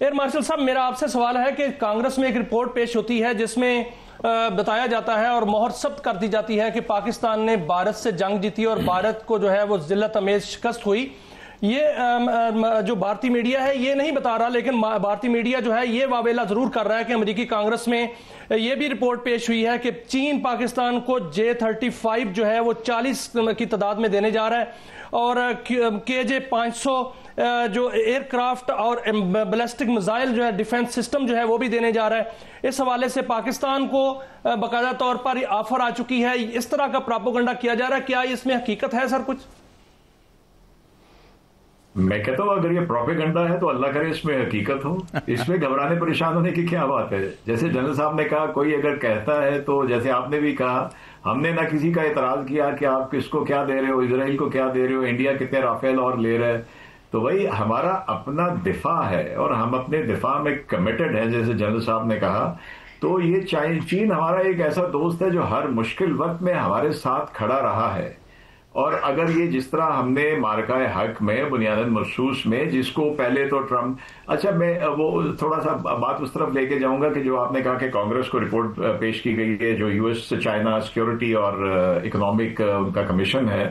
Air marshal साहब, मेरा आपसे सवाल है कि कांग्रेस में एक रिपोर्ट पेश होती है जिसमें बताया जाता है और मोहर सब्त कर दी जाती है कि पाकिस्तान ने भारत से जंग जीती और भारत को जो है वो जिल्लत अमेज शिकस्त हुई। ये जो भारतीय मीडिया है ये नहीं बता रहा, लेकिन भारतीय मीडिया जो है ये वावेला जरूर कर रहा है कि अमेरिकी कांग्रेस में ये भी रिपोर्ट पेश हुई है कि चीन पाकिस्तान को J-35 जो है वो 40 की तादाद में देने जा रहा है और KJ-500 जो एयरक्राफ्ट और बैलिस्टिक मिसाइल जो है डिफेंस सिस्टम जो है वो भी देने जा रहा है। इस हवाले से पाकिस्तान को बाकायदा तौर पर ऑफर आ चुकी है। इस तरह का प्रोपेगेंडा किया जा रहा है, क्या इसमें हकीकत है सर कुछ? मैं कहता हूं अगर ये प्रोपेगेंडा है तो अल्लाह करे इसमें हकीकत हो। इसमें घबराने परेशान होने की क्या बात है। जैसे जनरल साहब ने कहा, कोई अगर कहता है तो जैसे आपने भी कहा, हमने ना किसी का एतराज किया कि आप किसको क्या दे रहे हो, इसराइल को क्या दे रहे हो, इंडिया कितने राफेल और ले रहे हैं। तो भाई हमारा अपना दिफा है और हम अपने दिफा में कमिटेड है, जैसे जनरल साहब ने कहा। तो ये चीन हमारा एक ऐसा दोस्त है जो हर मुश्किल वक्त में हमारे साथ खड़ा रहा है। और अगर ये जिस तरह हमने मार्का हक में बुनियादन महसूस में, जिसको पहले तो ट्रम्प, अच्छा मैं वो थोड़ा सा बात उस तरफ लेके जाऊंगा कि जो आपने कहा कि कांग्रेस को रिपोर्ट पेश की गई है, जो यूएस चाइना सिक्योरिटी और इकोनॉमिक उनका कमीशन है,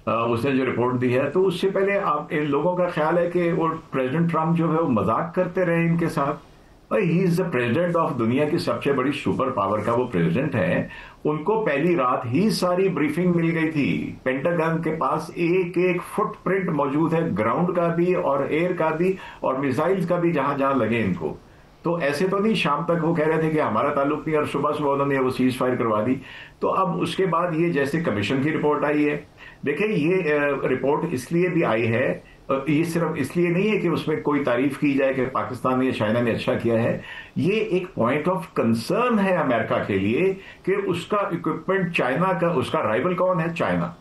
उसने जो रिपोर्ट दी है, तो उससे पहले आप इन लोगों का ख्याल है कि वो प्रेसिडेंट ट्रम्प जो है वो मजाक करते रहे इनके साथ। He is the president of दुनिया की सबसे बड़ी सुपर पावर का वो प्रेसिडेंट है। उनको पहली रात ही सारी ब्रीफिंग मिल गई थी। पेंटागन के पास एक एक फुटप्रिंट मौजूद है, ग्राउंड का भी और एयर का भी और मिसाइल्स का भी, जहां जहां लगे इनको। तो ऐसे तो नहीं शाम तक वो कह रहे थे कि हमारा ताल्लुक नहीं, और सुबह सुबह उन्होंने वो सीज फायर करवा दी। तो अब उसके बाद ये जैसे कमीशन की रिपोर्ट आई है, देखिए ये रिपोर्ट इसलिए भी आई है, ये सिर्फ इसलिए नहीं है कि उसमें कोई तारीफ की जाए कि पाकिस्तान या चाइना ने अच्छा किया है। ये एक पॉइंट ऑफ कंसर्न है अमेरिका के लिए कि उसका इक्विपमेंट चाइना का, उसका राइवल कौन है? चाइना।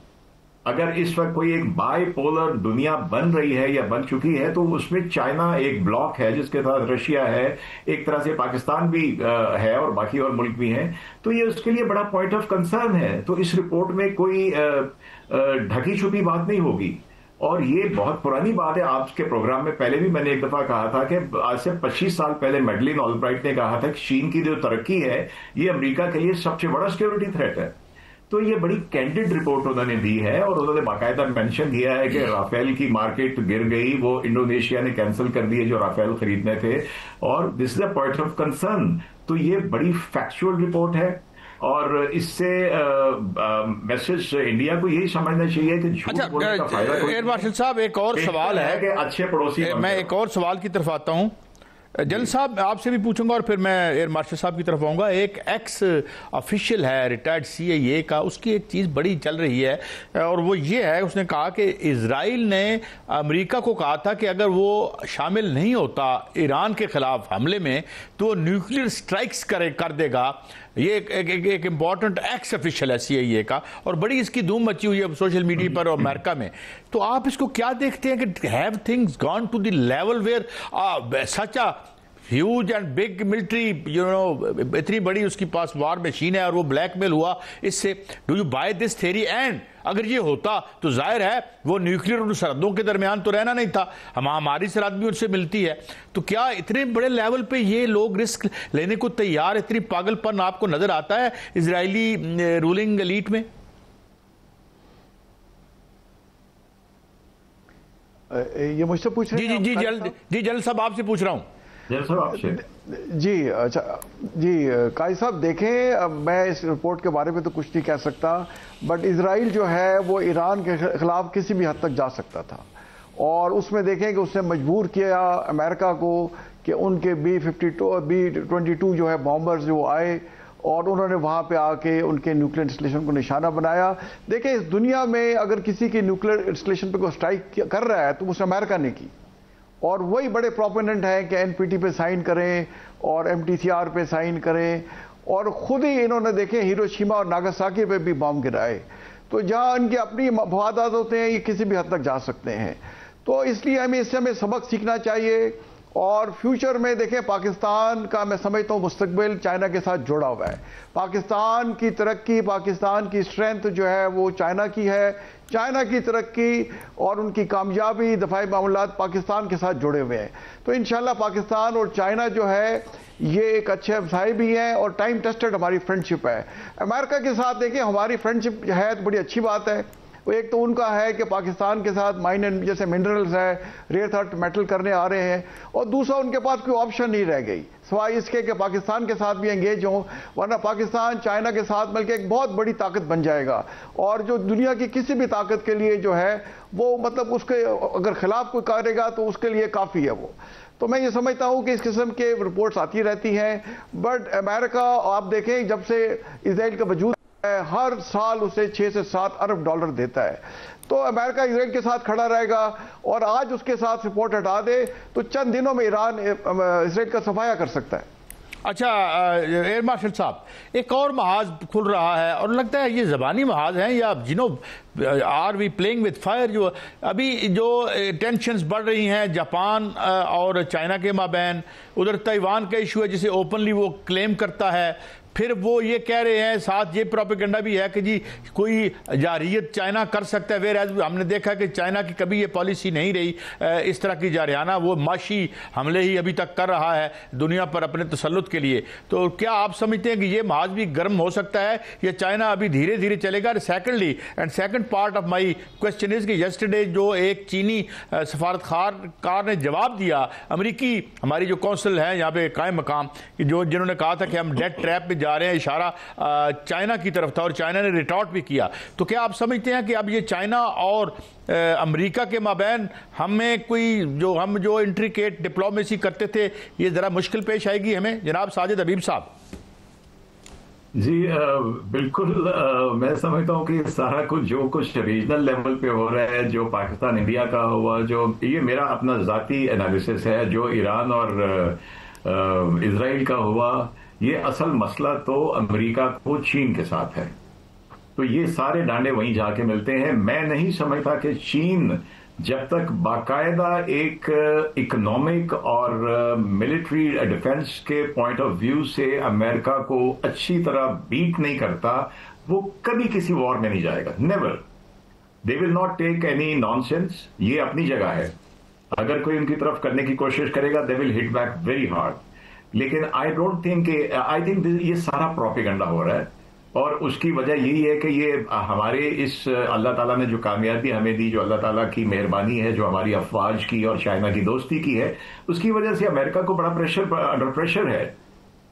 अगर इस वक्त कोई एक बाइपोलर दुनिया बन रही है या बन चुकी है, तो उसमें चाइना एक ब्लॉक है जिसके साथ रशिया है, एक तरह से पाकिस्तान भी है और बाकी और मुल्क भी हैं। तो ये उसके लिए बड़ा पॉइंट ऑफ कंसर्न है। तो इस रिपोर्ट में कोई ढकी छुपी बात नहीं होगी। और ये बहुत पुरानी बात है, आपके प्रोग्राम में पहले भी मैंने एक दफा कहा था कि आज से 25 साल पहले मैडलिन ऑलब्राइट ने कहा था कि चीन की जो तरक्की है ये अमेरिका के लिए सबसे बड़ा सिक्योरिटी थ्रेट है। तो ये बड़ी कैंडिड रिपोर्ट उन्होंने दी है और उन्होंने बाकायदा मेंशन किया है कि राफेल की मार्केट गिर गई, वो इंडोनेशिया ने कैंसिल कर दिए जो राफेल खरीदने थे, और this is a point of concern. तो ये बड़ी फैक्चुअल रिपोर्ट है और इससे मैसेज इंडिया को यही समझना चाहिए कि झूठ बोलने का फायदा कोई। एयर मार्शल साहब, एक और सवाल है कि अच्छे पड़ोसी, मैं एक और सवाल की तरफ आता हूं। जनरल साहब आपसे भी पूछूंगा और फिर मैं एयर मार्शल साहब की तरफ आऊंगा। एक एक्स ऑफिशियल है रिटायर्ड CIA का, उसकी एक चीज़ बड़ी चल रही है और वो ये है, उसने कहा कि इजराइल ने अमेरिका को कहा था कि अगर वो शामिल नहीं होता ईरान के खिलाफ हमले में तो न्यूक्लियर स्ट्राइक्स कर देगा। ये एक इम्पॉर्टेंट एक्स ऑफिशियल है CIA का और बड़ी इसकी धूम मची हुई है सोशल मीडिया पर और अमेरिका में। तो आप इसको क्या देखते हैं कि have things gone to the level where such a huge and big military, इतनी बड़ी उसके पास वार मशीन है और वो ब्लैकमेल हुआ इससे? Do you buy this theory? And अगर ये होता तो जाहिर है वो न्यूक्लियर उन सरहदों के दरमियान तो रहना नहीं था, हमारी सरहद भी उनसे मिलती है। तो क्या इतने बड़े लेवल पे ये लोग रिस्क लेने को तैयार? इतनी पागलपन आपको नजर आता है इजरायली रूलिंग एलीट में? ये मुझसे पूछ रहे हैं? जी जनरल साहब आपसे पूछ रहा हूं। जी अच्छा जी काजी साहब, देखें अब मैं इस रिपोर्ट के बारे में तो कुछ नहीं कह सकता, बट इजराइल जो है वो ईरान के खिलाफ किसी भी हद तक जा सकता था और उसमें देखें कि उसने मजबूर किया अमेरिका को कि उनके B-22 जो है बॉम्बर्स जो आए और उन्होंने वहां पे आके उनके न्यूक्लियर इंस्टॉलेशन को निशाना बनाया। देखें इस दुनिया में अगर किसी की न्यूक्लियर इंस्टॉलेशन पे कोई स्ट्राइक कर रहा है तो उसने अमेरिका ने की, और वही बड़े प्रोपोनेंट हैं कि NPT पे साइन करें और MTCR पे साइन करें, और खुद ही इन्होंने देखे हिरोशिमा और नागासाकी पे भी बम गिराए। तो जहां इनके अपनी मफादात होते हैं ये किसी भी हद तक जा सकते हैं। तो इसलिए हमें इससे सबक सीखना चाहिए और फ्यूचर में देखें पाकिस्तान का मैं समझता हूं मुस्तकबिल चाइना के साथ जुड़ा हुआ है। पाकिस्तान की तरक्की, पाकिस्तान की स्ट्रेंथ जो है वो चाइना की है। चाइना की तरक्की और उनकी कामयाबी दफाई मामलात पाकिस्तान के साथ जुड़े हुए हैं। तो इंशाल्लाह पाकिस्तान और चाइना जो है ये एक अच्छे व्यवसाय भी हैं और टाइम टेस्टेड हमारी फ्रेंडशिप है। अमेरिका के साथ देखिए हमारी फ्रेंडशिप है तो बड़ी अच्छी बात है। एक तो उनका है कि पाकिस्तान के साथ माइन एंड जैसे मिनरल्स है, रेयर अर्थ मेटल करने आ रहे हैं, और दूसरा उनके पास कोई ऑप्शन नहीं रह गई सिवाय इसके कि पाकिस्तान के साथ भी एंगेज हों, वरना पाकिस्तान चाइना के साथ मिलकर एक बहुत बड़ी ताकत बन जाएगा और जो दुनिया की किसी भी ताकत के लिए जो है वो मतलब उसके अगर खिलाफ कोई करेगा तो उसके लिए काफ़ी है वो। तो मैं ये समझता हूं कि इस किस्म के रिपोर्ट्स आती रहती हैं, बट अमेरिका आप देखें जब से इजराइल का वजूद हर साल उसे 6 से 7 अरब डॉलर देता है। तो अमेरिका इजराइल के साथ खड़ा रहेगा और आज उसके साथ रिपोर्ट हटा दे तो चंद दिनों में ईरान इजराइल का सफाया कर सकता है। अच्छा एयर मार्शल साहब, एक और महाज खुल रहा है और लगता है ये ज़बानी महाज हैं या are we playing with fire. जो अभी जो टेंशन्स बढ़ रही हैं जापान और चाइना के माबैन, उधर ताइवान का इशू है जिसे ओपनली वो क्लेम करता है, फिर वो ये कह रहे हैं साथ ये प्रोपेगेंडा भी है कि जी कोई जारियत चाइना कर सकता है। वेर एज हमने देखा कि चाइना की कभी ये पॉलिसी नहीं रही इस तरह की जारियाना, वो माशी हमले ही अभी तक कर रहा है दुनिया पर अपने तसल्लुत के लिए। तो क्या आप समझते हैं कि ये महाज भी गर्म हो सकता है या चाइना अभी धीरे धीरे चलेगा? Secondly and second part of my question is कि यस्टरडे जो एक चीनी सफारतकार ने जवाब दिया, अमरीकी हमारी जो कौंसल है यहाँ पे कायम मकाम, जिन्होंने कहा था कि हम डेट ट्रैप में जा रहे हैं, इशारा चाइना की तरफ था और चाइना ने रिटॉर्ट भी किया। तो क्या आप समझते हैं कि अब ये चाइना और अमेरिका के माबैन हमें हम जो इंट्रिकेट डिप्लोमेसी करते थे ये जरा मुश्किल पेश आएगी हमें? जनाब साजिद हबीब साहब। जी बिल्कुल, मैं समझता हूँ कि सारा कुछ जो कुछ रीजनल लेवल पे हो रहा है, जो पाकिस्तान इंडिया का हुआ, जो ये मेरा अपना जाती एनालिसिस है, जो ईरान और इजराइल का हुआ, ये असल मसला तो अमेरिका को चीन के साथ है। तो ये सारे डांडे वहीं जाके मिलते हैं। मैं नहीं समझता कि चीन जब तक बाकायदा एक इकोनॉमिक और मिलिट्री डिफेंस के पॉइंट ऑफ व्यू से अमेरिका को अच्छी तरह बीट नहीं करता, वो कभी किसी वॉर में नहीं जाएगा। Never, they will not take any nonsense. ये अपनी जगह है, अगर कोई उनकी तरफ करने की कोशिश करेगा they will hit back very hard. लेकिन आई थिंक ये सारा प्रोपेगेंडा हो रहा है और उसकी वजह यही है कि ये हमारे इस अल्लाह ताला ने जो कामयाबी हमें दी, जो अल्लाह ताला की मेहरबानी है, जो हमारी अफवाज की और चाइना की दोस्ती की है, उसकी वजह से अमेरिका को बड़ा अंडर प्रेशर है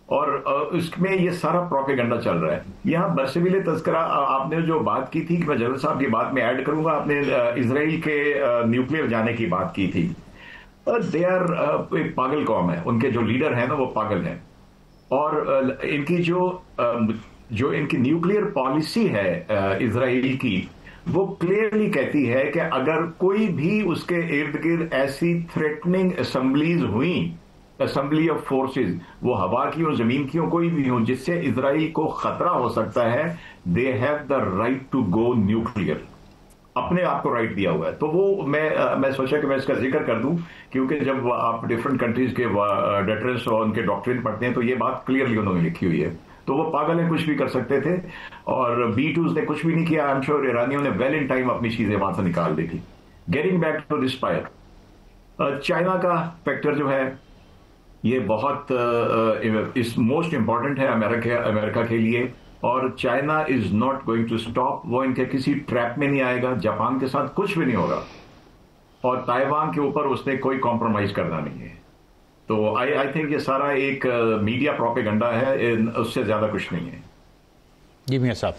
और उसमें ये सारा प्रोपेगेंडा चल रहा है। यहाँ बरसबिल तस्करा आपने जो बात की थी कि मैं जनरल साहब की बात में ऐड करूंगा, आपने इसराइल के न्यूक्लियर जाने की बात की थी। दे आर एक पागल कौम है, उनके जो लीडर हैं ना वो पागल हैं और इनकी जो इनकी न्यूक्लियर पॉलिसी है इजराइल की, वो क्लियरली कहती है कि अगर कोई भी उसके इर्द गिर्द ऐसी थ्रेटनिंग असेंबलीज हुई, असेंबली ऑफ फोर्सेस, वो हवा की हो जमीन की हो कोई भी हो, जिससे इजराइल को खतरा हो सकता है, they have the right to go nuclear. अपने आप को राइट दिया हुआ है। तो वो मैं सोचा कि मैं इसका जिक्र कर दूं, क्योंकि जब आप डिफरेंट कंट्रीज के डेटरेंस और उनके डॉक्ट्रिन पढ़ते हैं तो ये बात क्लियरली उन्होंने लिखी हुई है। तो वो पागल हैं, कुछ भी कर सकते थे और B2s ने कुछ भी नहीं किया। आई एम श्योर ईरानियों ने वेल इन टाइम अपनी चीजें वहां से निकाल दी थी। Getting back to this fire, China का फैक्टर जो है ये बहुत इस मोस्ट इंपॉर्टेंट है अमेरिका के लिए और China is not going to stop. वो इनके किसी ट्रैप में नहीं आएगा, जापान के साथ कुछ भी नहीं होगा और ताइवान के ऊपर उसने कोई कॉम्प्रोमाइज करना नहीं है। तो आई थिंक ये सारा एक मीडिया प्रोपेगेंडा है, उससे ज्यादा कुछ नहीं है। जी मियां साहब।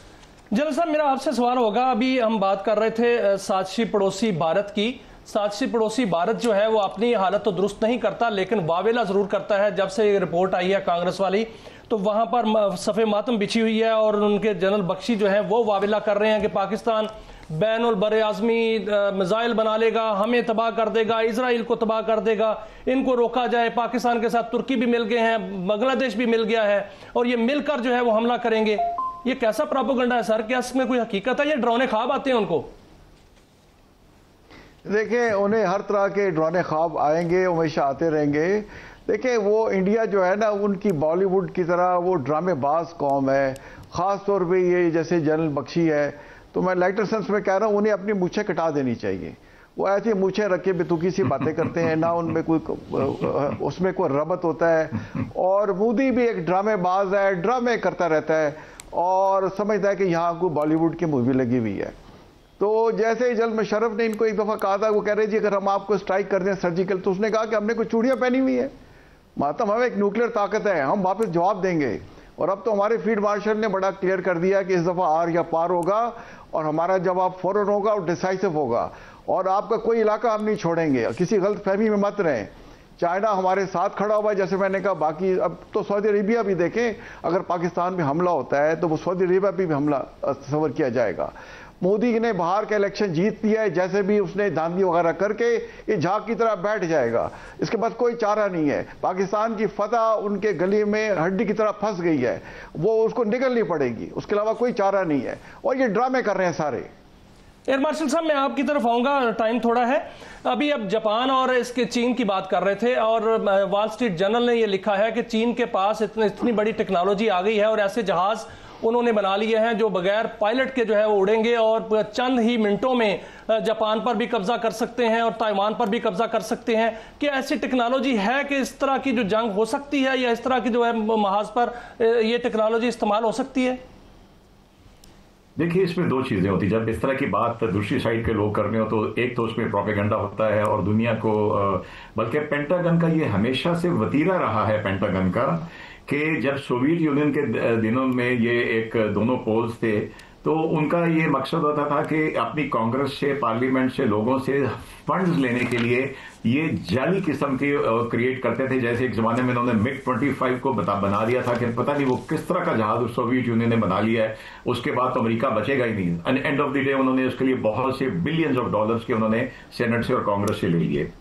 जनरल साहब, मेरा आपसे सवाल होगा, अभी हम बात कर रहे थे साजिशी पड़ोसी भारत की। साजिशी पड़ोसी भारत जो है वो अपनी हालत तो दुरुस्त नहीं करता लेकिन वावेला जरूर करता है। जब से ये रिपोर्ट आई है कांग्रेस वाली तो वहां पर सफ़े मातम बिछी हुई है और उनके जनरल बख्शी जो है वो वावेला कर रहे हैं कि पाकिस्तान बैनुल बर आज़मी मिसाइल बना लेगा, हमें तबाह कर देगा, इजराइल को तबाह कर देगा, इनको रोका जाए। पाकिस्तान के साथ तुर्की भी मिल गए हैं, बांग्लादेश भी मिल गया है और ये मिलकर जो है वो हमला करेंगे। ये कैसा प्रोपेगेंडा है सर? क्या इसमें कोई हकीकत है? ये डरावने ख्वाब आते हैं उनको? देखिए, उन्हें हर तरह के डराने ख्वाब आएंगे, हमेशा आते रहेंगे। देखिए, वो इंडिया जो है ना, उनकी बॉलीवुड की तरह वो ड्रामेबाज कौम है। ख़ास तौर पे ये जैसे जनरल बख्शी है, तो मैं लाइटर सेंस में कह रहा हूँ, उन्हें अपनी मूछें कटा देनी चाहिए। वो ऐसी मूछें रख के बेतुकी सी बातें करते हैं, ना उनमें उसमें कोई रबत होता है। और मोदी भी एक ड्रामेबाज है, ड्रामे करता रहता है और समझता है कि यहाँ कोई बॉलीवुड की मूवी लगी हुई है। तो जैसे ही जनरल मुशर्रफ ने इनको एक दफ़ा कहा था, वो कह रहे जी अगर हम आपको स्ट्राइक कर दें सर्जिकल, तो उसने कहा कि हमने कोई चूड़ियाँ पहनी हुई है, मातम हमें एक न्यूक्लियर ताकत है, हम वापस जवाब देंगे। और अब तो हमारे फील्ड मार्शल ने बड़ा क्लियर कर दिया कि इस दफ़ा आर या पार होगा और हमारा जवाब फौरन होगा और डिसाइसिव होगा, और आपका कोई इलाका हम नहीं छोड़ेंगे। किसी गलत फहमी में मत रहें। चाइना हमारे साथ खड़ा हुआ है, जैसे मैंने कहा। बाकी अब तो सऊदी अरेबिया भी देखें, अगर पाकिस्तान में हमला होता है तो वो सऊदी अरेबिया भी हमला तस्वर किया जाएगा। मोदी ने बाहर का इलेक्शन जीत लिया है, जैसे भी उसने धांधली वगैरह करके ये झाग की तरह बैठ जाएगा। इसके बाद कोई चारा नहीं है। पाकिस्तान की फतह उनके गले में हड्डी की तरह फंस गई है, वो उसको निकलनी पड़ेगी, उसके अलावा कोई चारा नहीं है। और ये ड्रामे कर रहे हैं सारे। एयर मार्शल साहब, मैं आपकी तरफ आऊंगा, टाइम थोड़ा है अभी। अब जापान और इसके चीन की बात कर रहे थे, और वॉल स्ट्रीट जर्नल ने यह लिखा है कि चीन के पास इतनी बड़ी टेक्नोलॉजी आ गई है और ऐसे जहाज उन्होंने बना लिए हैं जो बगैर पायलट के जो है वो उड़ेंगे और चंद ही मिनटों में जापान पर भी कब्जा कर सकते हैं और ताइवान पर भी कब्जा कर सकते हैं। क्या ऐसी टेक्नोलॉजी है कि इस तरह की जो जंग हो सकती है, या इस तरह की जो है महाज पर ये टेक्नोलॉजी इस्तेमाल हो सकती है? देखिए, इसमें दो चीजें होती है। जब इस तरह की बात दूसरी साइड के लोग कर रहे हो, तो एक तो उसमें प्रोपेगेंडा होता है और दुनिया को, बल्कि पेंटागन का ये हमेशा से वतीरा रहा है पेंटागन का, कि जब सोवियत यूनियन के दिनों में ये एक दोनों पोल्स थे, तो उनका ये मकसद होता था कि अपनी कांग्रेस से, पार्लियामेंट से, लोगों से फंड्स लेने के लिए ये जाली किस्म की क्रिएट करते थे। जैसे एक जमाने में उन्होंने MiG-25 को बना दिया था कि पता नहीं वो किस तरह का जहाज सोवियत यूनियन ने बना लिया है, उसके बाद तो अमेरिका बचेगा ही नहीं। एंड ऑफ द डे उन्होंने उसके लिए बहुत से बिलियंस ऑफ डॉलर्स के उन्होंने सेनेट से और कांग्रेस से ले लिए।